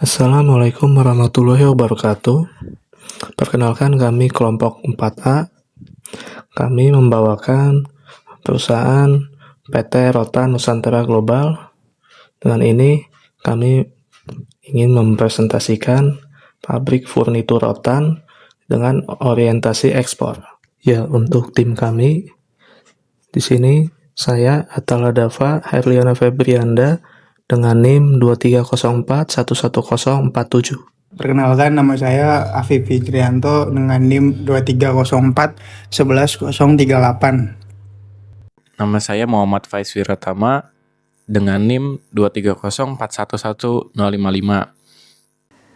Assalamualaikum warahmatullahi wabarakatuh. Perkenalkan kami kelompok 4A. Kami membawakan perusahaan PT Rotan Nusantara Global. Dengan ini kami ingin mempresentasikan pabrik furnitur rotan dengan orientasi ekspor. Ya, untuk tim kami di sini saya Atala Dava Herliana Febrianda dengan NIM 2304111047. Perkenalkan, nama saya Afif Fikrianto dengan NIM 2304111038. Nama saya Muhammad Faiz Wiratama dengan NIM 230411055.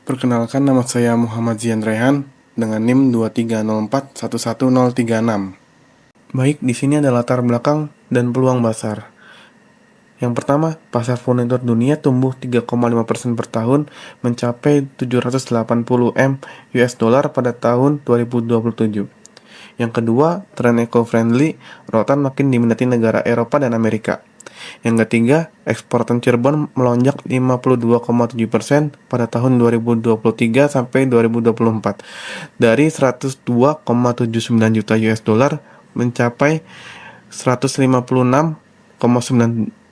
Perkenalkan, nama saya Muhammad Zian Rehan dengan NIM 2304111036. Baik, di sini ada latar belakang dan peluang pasar. Yang pertama, pasar furnitur dunia tumbuh 3,5% per tahun mencapai 780 M US dollar pada tahun 2027. Yang kedua, tren eco-friendly rotan makin diminati negara Eropa dan Amerika. Yang ketiga, ekspor Cirebon melonjak 52,7% pada tahun 2023 sampai 2024 dari 102,79 juta US dollar mencapai 156,97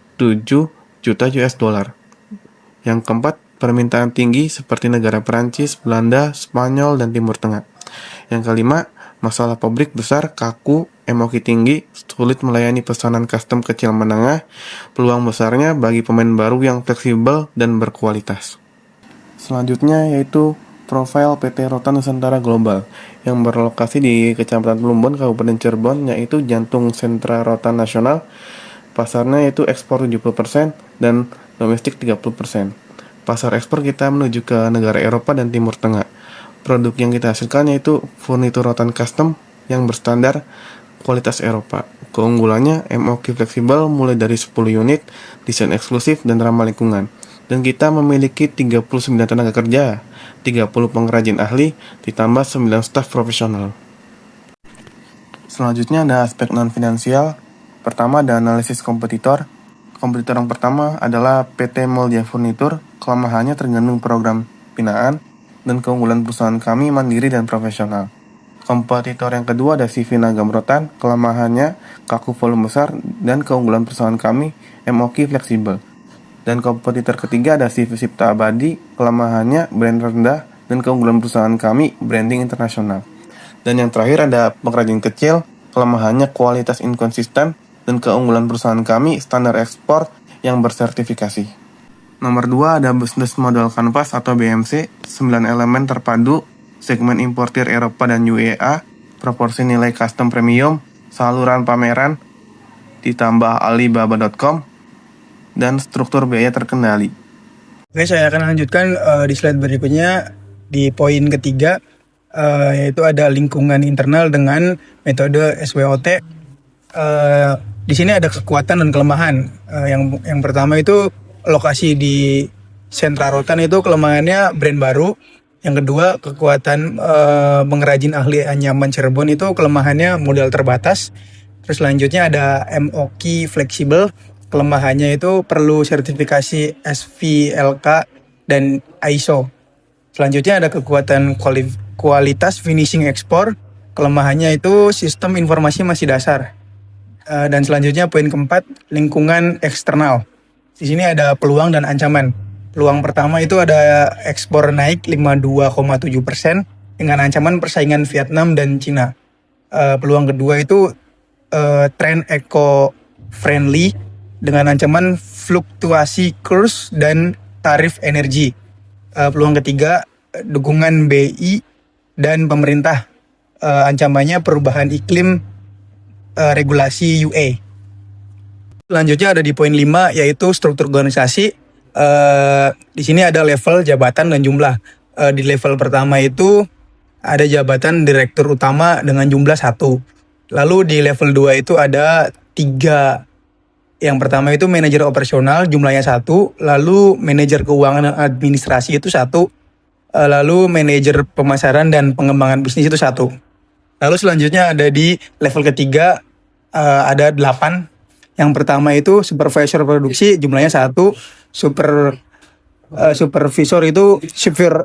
juta US dollar. Yang keempat, permintaan tinggi seperti negara Perancis, Belanda, Spanyol, dan Timur Tengah. Yang kelima, masalah pabrik besar, kaku, MOQ tinggi, sulit melayani pesanan custom kecil menengah, peluang besarnya bagi pemain baru yang fleksibel dan berkualitas. Selanjutnya yaitu profil PT Rotan Nusantara Global yang berlokasi di Kecamatan Plumbon, Kabupaten Cirebon, yaitu jantung sentra rotan nasional. Pasarnya yaitu ekspor 70% dan domestik 30%. Pasar ekspor kita menuju ke negara Eropa dan Timur Tengah. Produk yang kita hasilkan yaitu furnitur rotan custom yang berstandar kualitas Eropa. Keunggulannya MOQ fleksibel mulai dari 10 unit, desain eksklusif dan ramah lingkungan. Dan kita memiliki 39 tenaga kerja, 30 pengrajin ahli, ditambah 9 staf profesional. Selanjutnya ada aspek non-finansial. Pertama ada analisis kompetitor. Kompetitor yang pertama adalah PT Moldia Furnitur. Kelemahannya tergantung program binaan dan keunggulan perusahaan kami mandiri dan profesional. Kompetitor yang kedua ada CV Nagam Rotan. Kelemahannya kaku volume besar dan keunggulan perusahaan kami MOQ fleksibel. Dan kompetitor ketiga ada CV Sipta Abadi. Kelemahannya brand rendah dan keunggulan perusahaan kami branding internasional. Dan yang terakhir ada pengrajin kecil. Kelemahannya kualitas inkonsisten dan keunggulan perusahaan kami standar ekspor yang bersertifikasi. Nomor 2 ada Business Model Canvas atau BMC, 9 elemen terpadu, segmen importir Eropa dan UEA, proporsi nilai custom premium, saluran pameran, ditambah Alibaba.com, dan struktur biaya terkendali. Oke, saya akan lanjutkan di slide berikutnya di poin ketiga, yaitu ada lingkungan internal dengan metode SWOT. Di sini ada kekuatan dan kelemahan. Yang pertama itu lokasi di sentra rotan itu kelemahannya brand baru. Yang kedua kekuatan pengrajin ahli anyaman Cirebon itu kelemahannya modal terbatas. Terus selanjutnya ada MOQ fleksibel. Kelemahannya itu perlu sertifikasi SVLK dan ISO. Selanjutnya ada kekuatan kualitas finishing ekspor. Kelemahannya itu sistem informasi masih dasar. Dan selanjutnya poin keempat, lingkungan eksternal. Di sini ada peluang dan ancaman. Peluang pertama itu ada ekspor naik 52,7% dengan ancaman persaingan Vietnam dan Cina. Peluang kedua itu tren eco-friendly dengan ancaman fluktuasi kurs dan tarif energi. Peluang ketiga, dukungan BI dan pemerintah. Ancamannya perubahan iklim, regulasi UA. Selanjutnya ada di poin 5 yaitu struktur organisasi. Di sini ada level jabatan dan jumlah. Di level pertama itu ada jabatan direktur utama dengan jumlah 1. Lalu di level 2 itu ada 3. Yang pertama itu manajer operasional jumlahnya 1. Lalu manajer keuangan dan administrasi itu 1. Lalu manajer pemasaran dan pengembangan bisnis itu 1. Lalu selanjutnya ada di level ketiga ada 8. Yang pertama itu supervisor produksi jumlahnya 1, Supervisor itu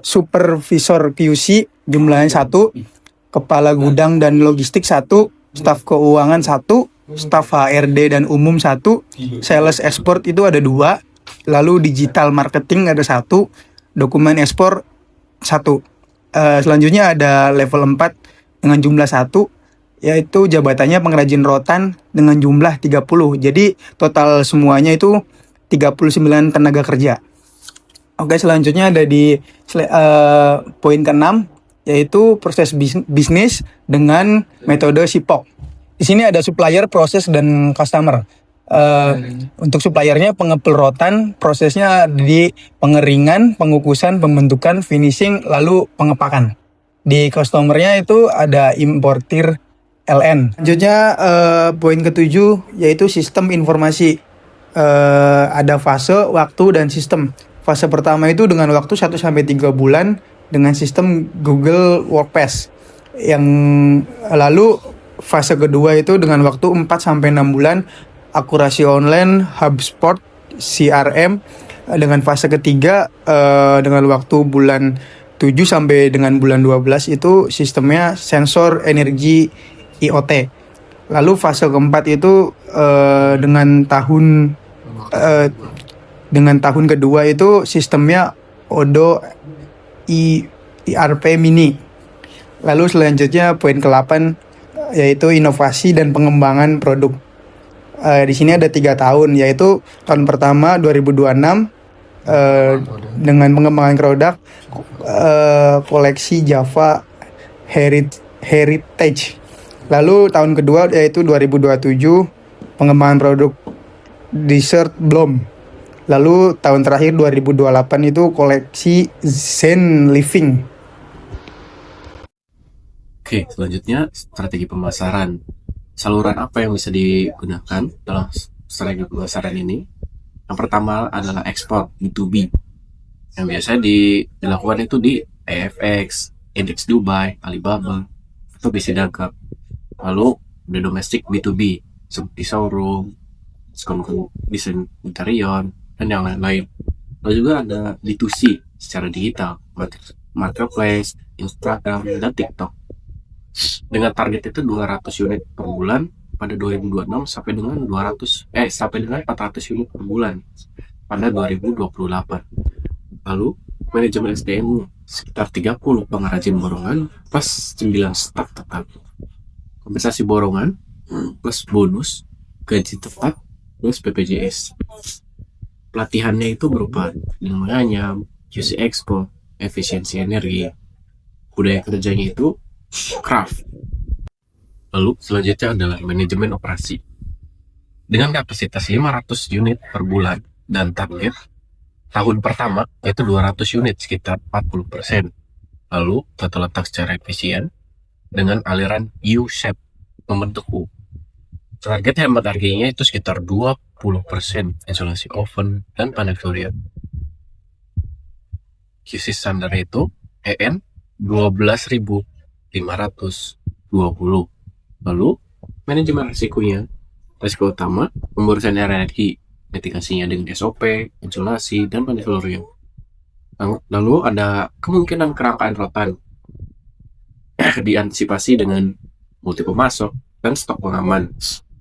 supervisor QC jumlahnya 1, kepala gudang dan logistik 1, staf keuangan 1, staf HRD dan umum 1, sales export itu ada 2, lalu digital marketing ada 1, dokumen ekspor 1. Selanjutnya ada level 4 dengan jumlah 1, yaitu jabatannya pengrajin rotan dengan jumlah 30. Jadi total semuanya itu 39 tenaga kerja. Oke, selanjutnya ada di poin ke-6, yaitu proses bisnis dengan metode SIPOK. Di sini ada supplier, proses, dan customer. Untuk suppliernya pengepul rotan, prosesnya di pengeringan, pengukusan, pembentukan, finishing, lalu pengepakan. Di customernya itu ada importir LN. Selanjutnya poin ke-7 yaitu sistem informasi. Ada fase, waktu, dan sistem. Fase pertama itu dengan waktu 1-3 bulan dengan sistem Google Workspace. Yang lalu fase kedua itu dengan waktu 4-6 bulan akurasi online, HubSpot, CRM. Dengan fase ketiga dengan waktu bulan 7 sampai dengan bulan 12 itu sistemnya sensor energi IoT. Lalu fase keempat itu dengan tahun kedua itu sistemnya Odoo ERP mini. Lalu selanjutnya poin ke-8 yaitu inovasi dan pengembangan produk. Di sini ada 3 tahun, yaitu tahun pertama 2026 dengan pengembangan produk koleksi Java Heritage. Lalu tahun kedua yaitu 2027 pengembangan produk Dessert Bloom. Lalu tahun terakhir 2028 itu koleksi Zen Living. Oke, selanjutnya strategi pemasaran. Saluran apa yang bisa digunakan dalam strategi pemasaran ini? Yang pertama adalah ekspor B2B. Yang biasa dilakukan itu di AFX, Index Dubai, Alibaba, atau BC Dagap. Lalu di domestik B2B seperti showroom, desain interior, dan yang lain-lain. Lalu juga ada B2C secara digital, marketplace, Instagram, dan TikTok. Dengan target itu 200 unit per bulan pada 2026 sampai dengan 400 unit per bulan pada 2028. Lalu manajemen SDM sekitar 30 pengrajin borongan plus 9 staf tetap. Kompensasi borongan plus bonus, gaji tetap plus BPJS. Pelatihannya itu berupa dengan menganyam, QC Expo, efisiensi energi. Budaya kerjanya itu craft. Lalu selanjutnya adalah manajemen operasi. Dengan kapasitas 500 unit per bulan dan target tahun pertama yaitu 200 unit sekitar 40%. Lalu tata letak secara efisien dengan aliran U-shape membentuk U. Target hemat harganya itu sekitar 20% isolasi oven dan panel surya. QC standar itu EN 12.520. Lalu manajemen risikonya, risiko utama pemburusan energi, mitigasinya dengan SOP, insulasi, dan panel surya. Lalu ada kemungkinan kelangkaan rotan diantisipasi dengan multi pemasok dan stok pengaman.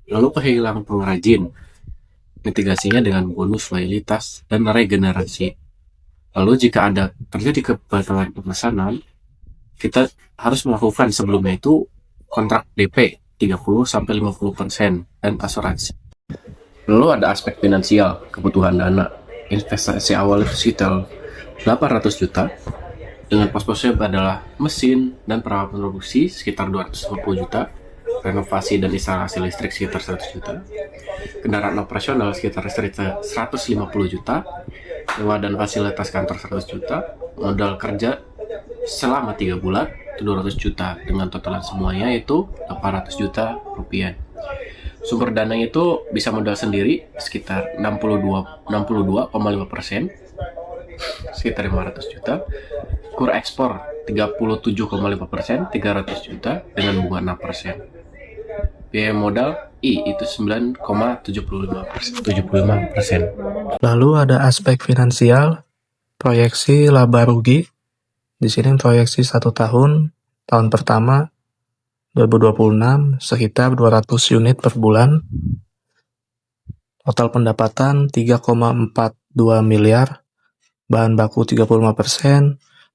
Lalu kehilangan pengrajin, mitigasinya dengan bonus loyalitas dan regenerasi. Lalu jika ada terjadi kebatalan pemesanan, kita harus melakukan sebelumnya itu kontrak DP 30-50% dan asuransi. Lalu ada aspek finansial, kebutuhan dana. Investasi awal itu sekitar 800 juta. Dengan pos-posnya adalah mesin dan peralatan produksi sekitar 250 juta. Renovasi dan instalasi listrik sekitar 100 juta. Kendaraan operasional sekitar 150 juta. Sewa dan fasilitas kantor 100 juta. Modal kerja selama 3 bulan itu 200 juta. Dengan totalan semuanya itu 800 juta rupiah. Sumber dana itu bisa modal sendiri sekitar 62,5%, sekitar 500 juta. Kur ekspor 37,5%, 300 juta dengan bunga 6%. Biaya modal I itu 9,75%. Lalu ada aspek finansial, Proyeksi laba rugi di sini proyeksi 1 tahun pertama 2026 sekitar 200 unit per bulan. Total pendapatan 3,42 miliar, bahan baku 35%,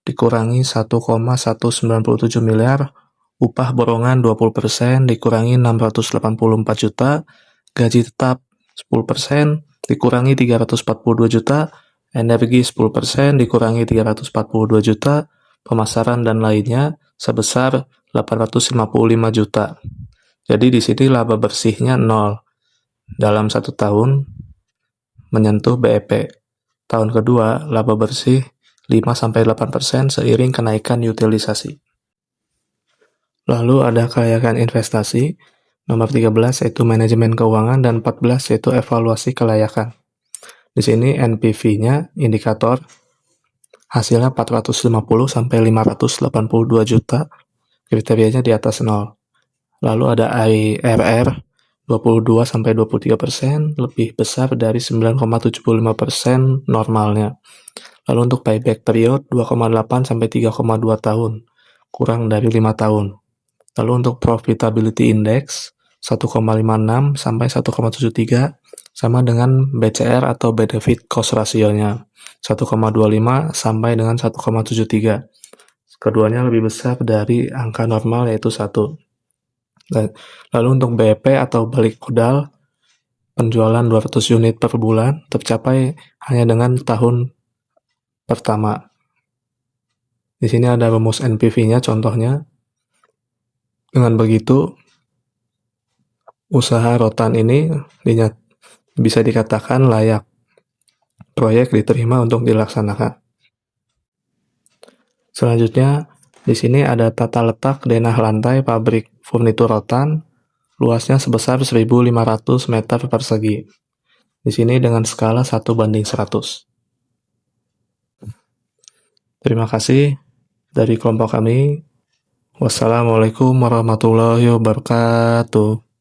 dikurangi 1,197 miliar, upah borongan 20% dikurangi 684 juta, gaji tetap 10% dikurangi 342 juta, energi 10% dikurangi 342 juta, pemasaran dan lainnya sebesar 855 juta. Jadi di sini laba bersihnya 0 dalam 1 tahun menyentuh BEP. Tahun kedua laba bersih 5-8% seiring kenaikan utilisasi. Lalu ada kelayakan investasi, nomor 13 yaitu manajemen keuangan dan 14 yaitu evaluasi kelayakan. Di sini NPV-nya indikator hasilnya 450-582 juta, kriterianya di atas 0. Lalu ada IRR 22-23%, lebih besar dari 9,75% normalnya. Lalu untuk payback period 2,8-3,2 tahun, kurang dari 5 tahun. Lalu untuk profitability index 1,56-1,73 sama dengan BCR atau benefit cost ratio-nya 1,25 sampai dengan 1,73. Keduanya lebih besar dari angka normal yaitu 1. Lalu untuk BEP atau balik modal, penjualan 200 unit per bulan tercapai hanya dengan tahun pertama. Di sini ada rumus NPV-nya contohnya. Dengan begitu, usaha rotan ini bisa dikatakan layak proyek diterima untuk dilaksanakan. Selanjutnya, di sini ada tata letak denah lantai pabrik furnitur rotan, luasnya sebesar 1.500 meter persegi. Di sini dengan skala 1:100. Terima kasih dari kelompok kami. Wassalamualaikum warahmatullahi wabarakatuh.